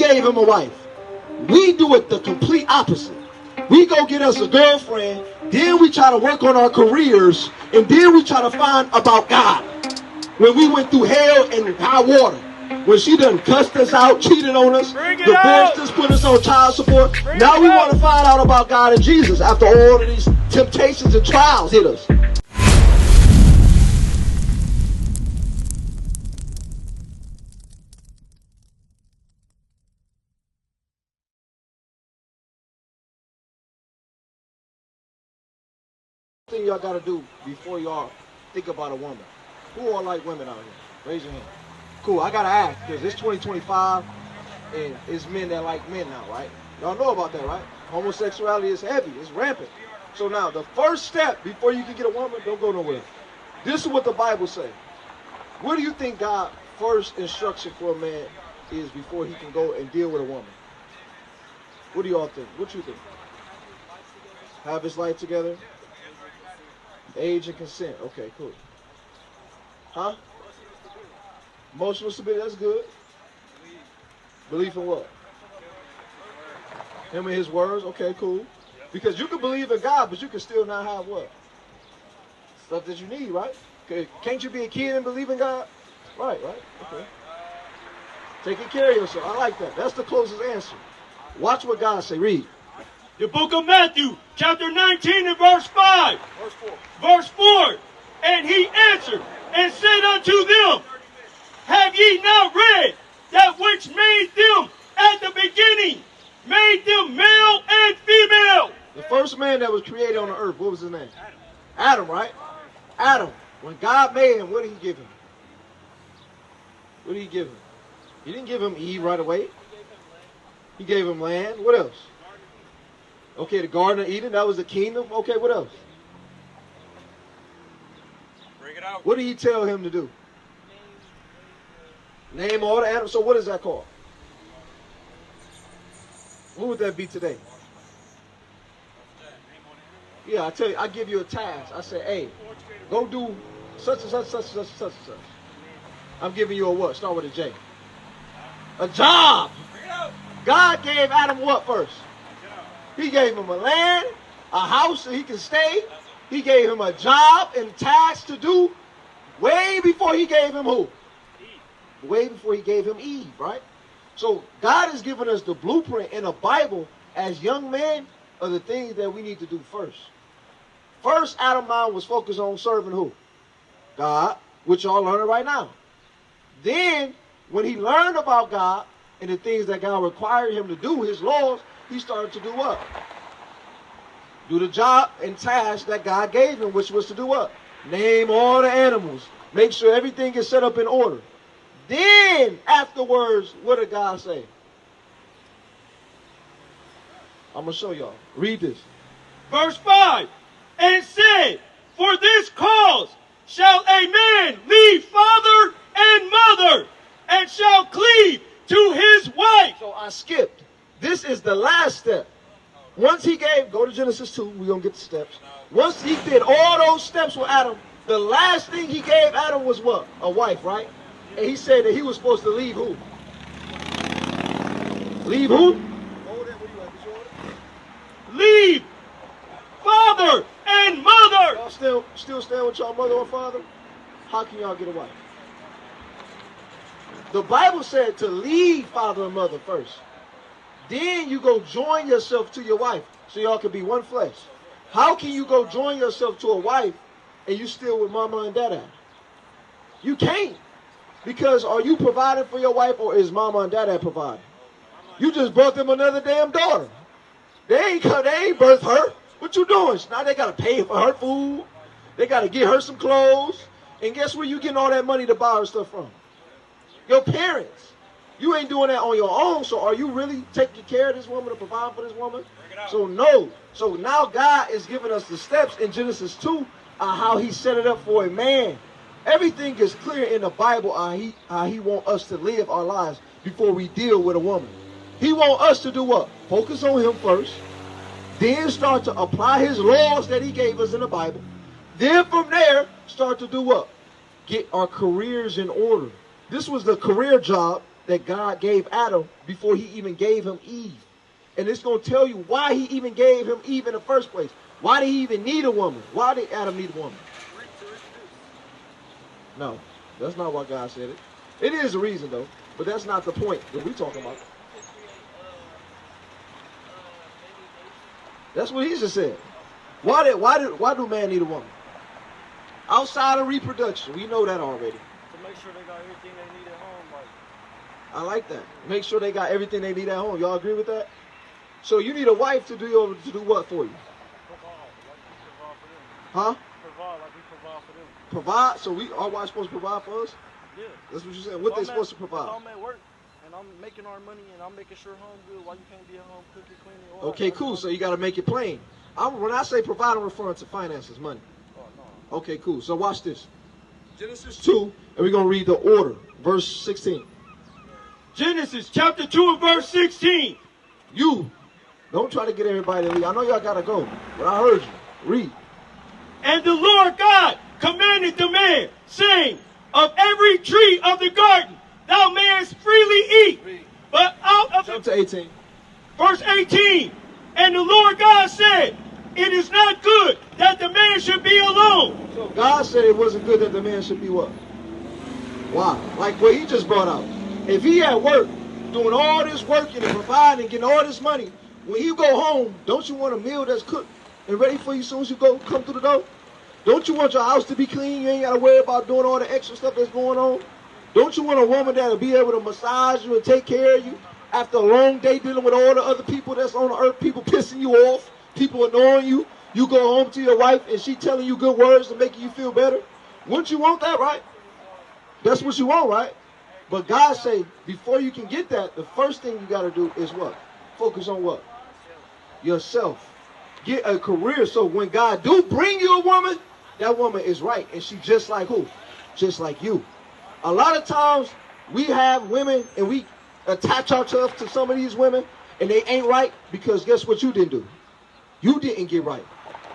gave him a wife. We do it the complete opposite. We go get us a girlfriend, then we try to work on our careers, and then we try to find about God. When we went through hell and high water, when she done cussed us out, cheated on us, divorced us, put us on child support, now we want to find out about God and Jesus after all of these temptations and trials hit us. Thing y'all gotta do before y'all think about a woman. Who all like women out here? Raise your hand. Cool, I gotta ask, because it's 2025 and it's men that like men now, right? Y'all know about that, right? Homosexuality is heavy, it's rampant. So now, the first step before you can get a woman, don't go nowhere. This is what the Bible says. What do you think God's first instruction for a man is before he can go and deal with a woman? What do y'all think? What you think? Have his life together? Age and consent. Okay, cool. Huh? Emotional stability, that's good. Belief in what? Him and his words, okay, cool. Because you can believe in God, but you can still not have what? Stuff that you need, right? Okay. Can't you be a kid and believe in God? Right, okay. Taking care of yourself, I like that. That's the closest answer. Watch what God say, read. The book of Matthew, chapter 19 and verse 5. Verse 4. Verse 4. And he answered and said unto them, have ye not read that which made them at the beginning, made them male and female? The first man that was created on the earth, what was his name? Adam, right? Adam. When God made him, what did he give him? What did he give him? He didn't give him Eve right away. He gave him land. What else? Okay, the Garden of Eden, that was the kingdom. Okay, what else? Bring it out. What did he tell him to do? Name all the animals. So what is that called? What would that be today? Yeah, I tell you, I give you a task. I say, hey, go do such and such, such and such, such and such. I'm giving you a what? Start with a J. A job. God gave Adam what first? He gave him a land, a house so he can stay. He gave him a job and tasks to do way before he gave him who? Eve. Way before he gave him Eve, right? So God has given us the blueprint in the Bible as young men of the things that we need to do first. First, Adam's mind was focused on serving who? God, which y'all learning right now. Then, when he learned about God and the things that God required him to do, his laws, he started to do what? Do the job and task that God gave him, which was to do what? Name all the animals. Make sure everything is set up in order. Then, afterwards, what did God say? I'm going to show y'all. Read this. Verse 5. And said, for this cause shall a man leave father and mother, and shall cleave to his wife. So I skipped. This is the last step. Once he gave, go to Genesis 2, we're going to get the steps. Once he did all those steps with Adam, the last thing he gave Adam was what? A wife, right? And he said that he was supposed to leave who? Leave who? Leave father and mother. Y'all still stand with y'all mother or father? How can y'all get a wife? The Bible said to leave father and mother first. Then you go join yourself to your wife so y'all can be one flesh. How can you go join yourself to a wife and you still with mama and dada? You can't. Because are you providing for your wife or is mama and dada providing? You just brought them another damn daughter. They ain't birthed her. What you doing? Now they got to pay for her food. They got to get her some clothes. And guess where you getting all that money to buy her stuff from? Your parents. You ain't doing that on your own, so are you really taking care of this woman or providing for this woman? So no. So now God is giving us the steps in Genesis 2 on how he set it up for a man. Everything is clear in the Bible how he want us to live our lives before we deal with a woman. He want us to do what? Focus on him first. Then start to apply his laws that he gave us in the Bible. Then from there, start to do what? Get our careers in order. This was the career job that God gave Adam before he even gave him Eve. And it's going to tell you why he even gave him Eve in the first place. Why did he even need a woman? Why did Adam need a woman? No, that's not why God said it. It is a reason, though, but that's not the point that we're talking about. That's what he just said. Why do man need a woman? Outside of reproduction, we know that already. To make sure they got everything they need at home. Like. I like that. Make sure they got everything they need at home. Y'all agree with that? So you need a wife to do what for you? Huh? Provide like we provide for them. Provide? So our wives supposed to provide for us? Yeah. That's what you said. What they supposed to provide? If I'm at work and I'm making our money and I'm making sure home good, why you can't be at home cooking, cleaning? Okay, cool. So you got to make it plain. When I say provide, I'm referring to finances, money. Oh, no. Okay, cool. So watch this. Genesis 2, and we're going to read the order. Verse 16. Genesis chapter 2 and verse 16. You, don't try to get everybody to leave. I know y'all got to go, but I heard you. Read. And the Lord God commanded the man, saying, of every tree of the garden thou mayest freely eat, but out of Jump to 18. Verse 18. And the Lord God said, it is not good that the man should be alone. So God said it wasn't good that the man should be what? Why? Like what he just brought out. If he at work, doing all this working and providing, getting all this money, when you go home, don't you want a meal that's cooked and ready for you as soon as you come through the door? Don't you want your house to be clean? You ain't got to worry about doing all the extra stuff that's going on. Don't you want a woman that'll be able to massage you and take care of you after a long day dealing with all the other people that's on the earth, people pissing you off, people annoying you? You go home to your wife and she telling you good words to make you feel better. Wouldn't you want that, right? That's what you want, right? But God say, before you can get that, the first thing you got to do is what? Focus on what? Yourself. Get a career so when God do bring you a woman, that woman is right. And she just like who? Just like you. A lot of times we have women and we attach ourselves to some of these women and they ain't right because guess what you didn't do? You didn't get right.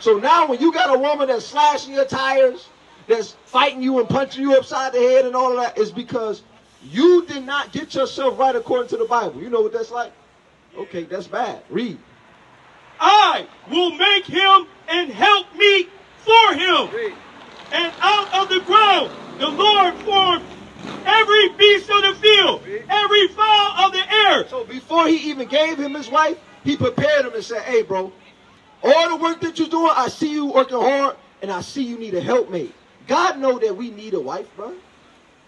So now when you got a woman that's slashing your tires, that's fighting you and punching you upside the head and all of that, is because you did not get yourself right according to the Bible. You know what that's like? Okay, that's bad. Read. I will make him and help me for him. Read. And out of the ground the Lord formed every beast of the field, every fowl of the air. So before he even gave him his wife, he prepared him and said, hey, bro, all the work that you're doing, I see you working hard, and I see you need a helpmate. God know that we need a wife, bro.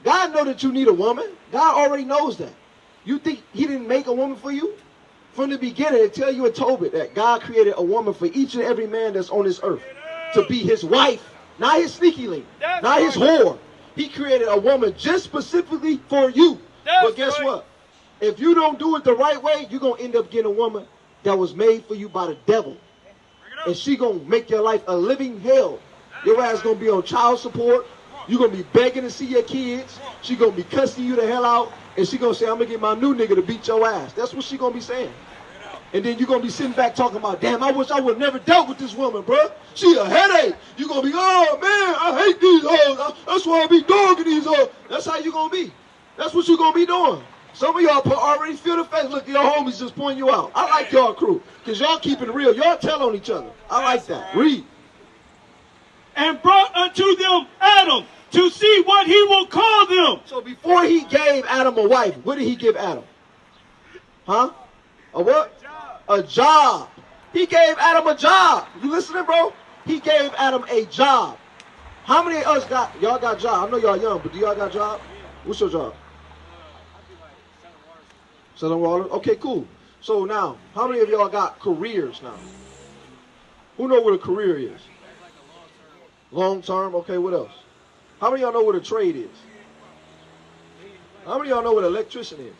God know that you need a woman. God already knows that. You think he didn't make a woman for you? From the beginning, it tell you in Tobit that God created a woman for each and every man that's on this earth to be his wife, not his sneaky link, not his whore. He created a woman just specifically for you. But guess what? If you don't do it the right way, you're going to end up getting a woman that was made for you by the devil. And she going to make your life a living hell. Your ass going to be on child support. You're going to be begging to see your kids. She going to be cussing you the hell out. And she going to say, I'm going to get my new nigga to beat your ass. That's what she going to be saying. And then you're going to be sitting back talking about, damn, I wish I would have never dealt with this woman, bro. She a headache. You're going to be, oh, man, I hate these hoes. That's why I be dogging these hoes. That's how you're going to be. That's what you're going to be doing. Some of y'all already feel the face. Look, your homies just pointing you out. I like y'all crew because y'all keeping it real. Y'all tell on each other. I like that. Read. And brought unto them Adam to see what he will call them. So before he gave Adam a wife, what did he give Adam? Huh? A what? A job. He gave Adam a job. You listening, bro? He gave Adam a job. How many of us y'all got job? I know y'all young, but do y'all got job? What's your job? Selling water? Okay, cool. So now, how many of y'all got careers now? Who know what a career is? Long term? Okay, what else? How many of y'all know what a trade is? How many of y'all know what an electrician is?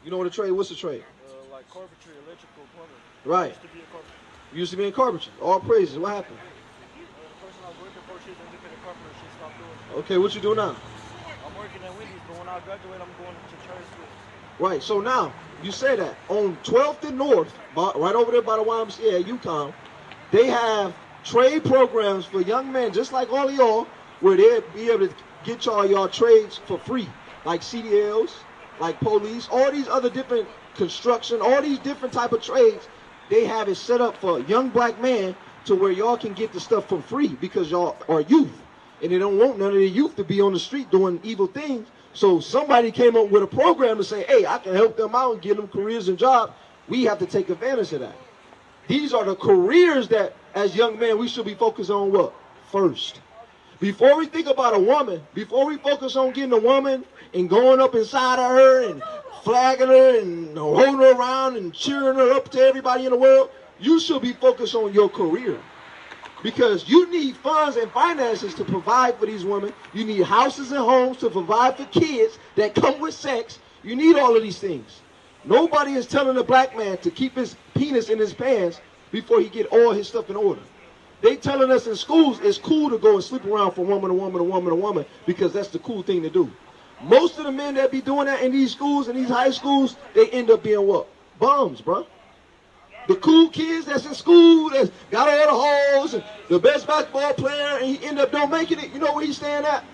You know what a trade? What's a trade? Like carpentry, electrical, plumbing. Right. You used to be in carpentry. All praises. What happened? The person I was working for, she's independent carpenter. She stopped doing it. Okay, what you do now? I'm working at Wendy's, but when I graduate, I'm going to trade school. Right. So now, you say that. On 12th and North, right over there by the YMCA at UConn, they have trade programs for young men, just like all of y'all, where they'll be able to get y'all trades for free, like CDLs, like police, all these other different construction, all these different type of trades, they have it set up for a young black man to where y'all can get the stuff for free because y'all are youth. And they don't want none of the youth to be on the street doing evil things. So somebody came up with a program to say, hey, I can help them out and give them careers and jobs. We have to take advantage of that. These are the careers that, as young men, we should be focused on what? First. Before we think about a woman, before we focus on getting a woman and going up inside of her and flagging her and holding her around and cheering her up to everybody in the world, you should be focused on your career. Because you need funds and finances to provide for these women. You need houses and homes to provide for kids that come with sex. You need all of these things. Nobody is telling a black man to keep his penis in his pants before he get all his stuff in order. They telling us in schools it's cool to go and sleep around from woman to woman to woman to woman because that's the cool thing to do. Most of the men that be doing that in these schools, in these high schools, they end up being what? Bums, bro. The cool kids that's in school, that's got all the hoes, and the best basketball player, and he end up don't making it. You know where he's staying at?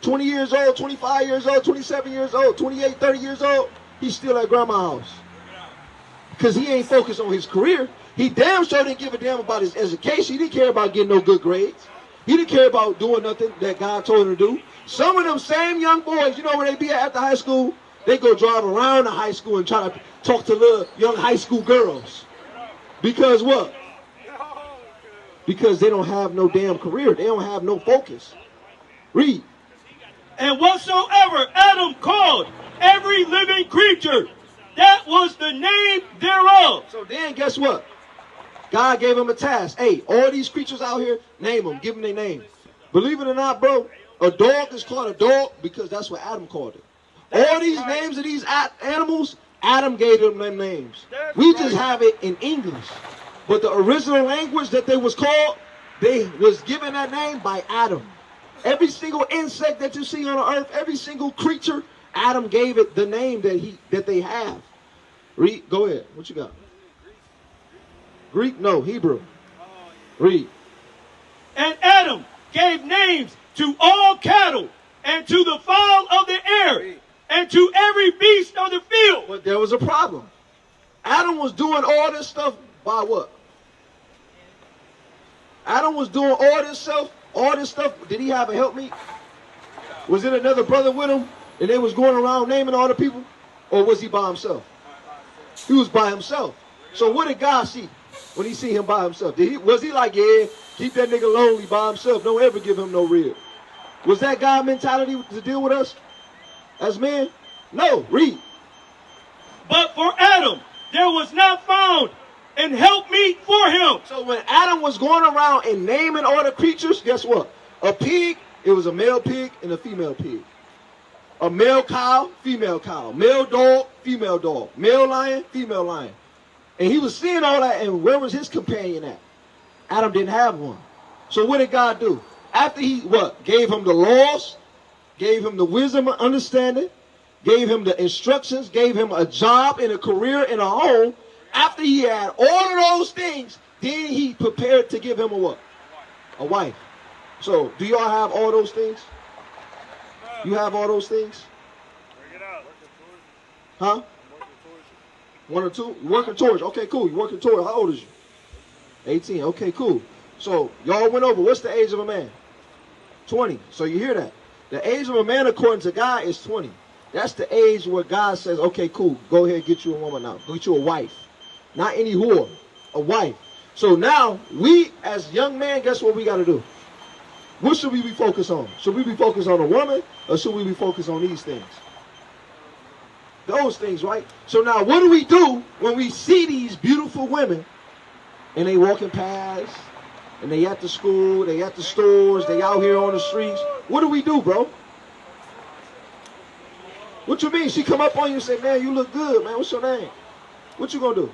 20 years old, 25 years old, 27 years old, 28, 30 years old. He's still at grandma's house. Because he ain't focused on his career. He damn sure didn't give a damn about his education. He didn't care about getting no good grades. He didn't care about doing nothing that God told him to do. Some of them same young boys, you know where they be at after high school? They go drive around the high school and try to talk to little young high school girls. Because what? Because they don't have no damn career. They don't have no focus. Read. And whatsoever Adam called every living creature, that was the name thereof. So then guess what? God gave him a task. Hey, all these creatures out here, name them. Give them their name. Believe it or not, bro, a dog is called a dog because that's what Adam called it. All these names of these animals, Adam gave them their names. We just have it in English. But the original language that they was called, they was given that name by Adam. Every single insect that you see on the earth, every single creature, Adam gave it the name that they have. Read. Go ahead. What you got? Greek? No, Hebrew. Read. And Adam gave names to all cattle and to the fowl of the air and to every beast of the field. But there was a problem. Adam was doing all this stuff by what? Adam was doing all this stuff. Did he have a helpmeet? Was it another brother with him? And they was going around naming all the people? Or was he by himself? He was by himself. So what did God see when he see him by himself? Was he like, yeah, keep that nigga lonely by himself. Don't ever give him no rib. Was that God mentality to deal with us as men? No. Read. But for Adam, there was not found an helpmeet for him. So when Adam was going around and naming all the creatures, guess what? A pig, it was a male pig and a female pig. A male cow, female cow. Male dog, female dog. Male lion, female lion. And he was seeing all that, and where was his companion at? Adam didn't have one. So what did God do? After he, what? Gave him the laws, gave him the wisdom and understanding, gave him the instructions, gave him a job and a career and a home. After he had all of those things, then he prepared to give him a what? A wife. So, do y'all have all those things? You have all those things? Huh? One or two? You working towards? Okay, cool. You working towards? How old is you? 18. Okay, cool. So, y'all went over. What's the age of a man? 20. So, you hear that? The age of a man, according to God, is 20. That's the age where God says, okay, cool. Go ahead, get you a woman now. Get you a wife. Not any whore. A wife. So, now, we, as young men, guess what we got to do? What should we be focused on? Should we be focused on a woman, or should we be focused on these things? Those things, right? So now what do we do when we see these beautiful women and they walking past and they at the school, they at the stores, they out here on the streets? What do we do, bro? What you mean? She come up on you and say, man, you look good, man. What's your name? What you gonna do?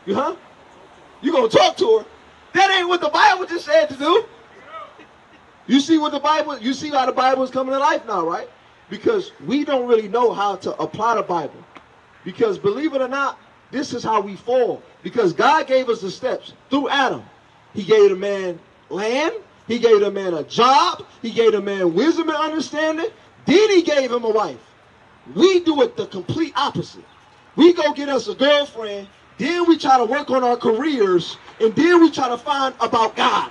You gonna talk to her? That ain't what the Bible just said to do. You see how the Bible is coming to life now, right? Because we don't really know how to apply the Bible. Because believe it or not, this is how we fall. Because God gave us the steps through Adam. He gave the man land. He gave the man a job. He gave the man wisdom and understanding. Then he gave him a wife. We do it the complete opposite. We go get us a girlfriend, then we try to work on our careers, and then we try to find about God.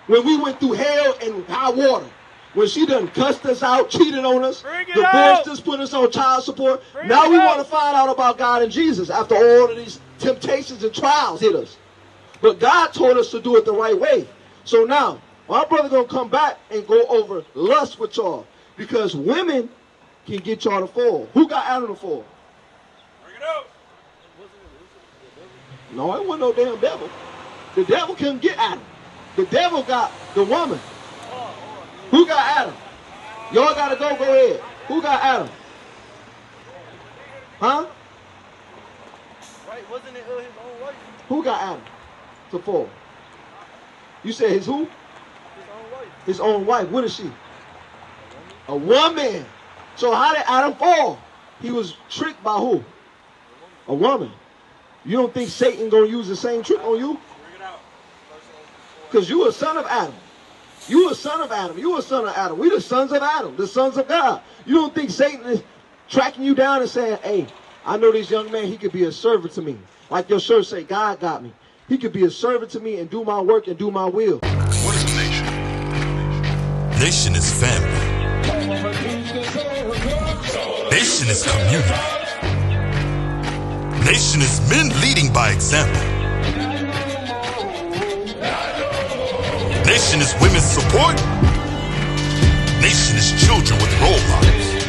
When we went through hell and high water, when she done cussed us out, cheated on us, divorced us, put us on child support, now we want to find out about God and Jesus after all of these temptations and trials hit us. But God told us to do it the right way. So now, my brother going to come back and go over lust with y'all, because women can get y'all to fall. Who got Adam to fall? Bring it out. No, it wasn't no damn devil. The devil couldn't get Adam. The devil got the woman. Who got Adam? Y'all got to go ahead. Who got Adam? Huh? Right, wasn't it his own wife? Who got Adam to fall? You said his who? His own wife. His own wife. What is she? A woman. So how did Adam fall? He was tricked by who? A woman. You don't think Satan gonna use the same trick on you? Because you a son of Adam. You a son of Adam. You a son of Adam. We the sons of Adam, the sons of God. You don't think Satan is tracking you down and saying, hey, I know this young man, he could be a servant to me. Like your shirt say, God got me. He could be a servant to me and do my work and do my will. What is a nation? Nation is family. Nation is community. Nation is men leading by example. Nation is women's support. Nation is children with role models.